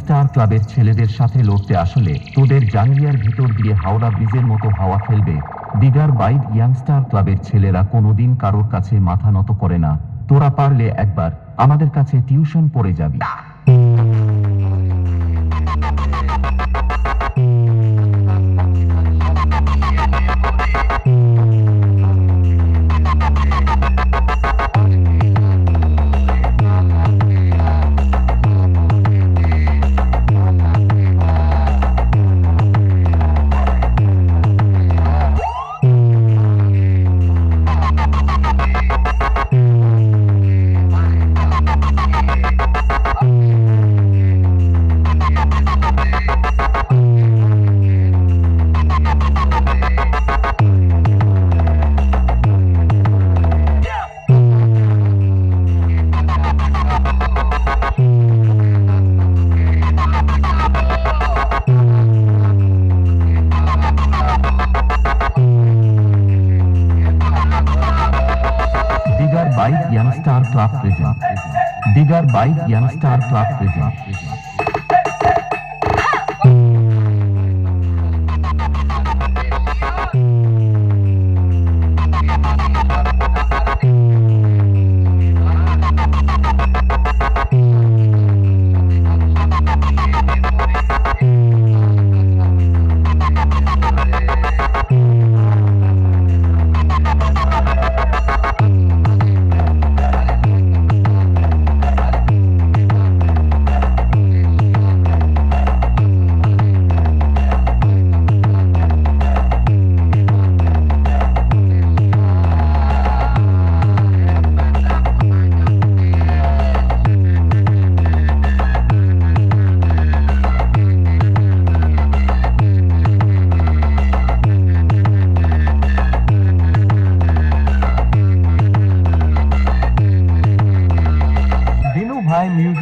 Star ক্লাবের ছেলেদের সাথে লড়তে আসলে তোদের জাঙ্গিয়ার ভিতর দিয়ে হাওড়া ব্রিজের মতো হাওয়া খেলবে। দিগার বাইক ইয়াংস্টার ক্লাবের ছেলেরা কোনোদিন কারোর কাছে মাথা নত করে না। তোরা পারলে একবার আমাদের কাছে টিউশন পড়ে যাবি। Bigger Bike Young Star Club present. Bigger Bike Young Star Club present.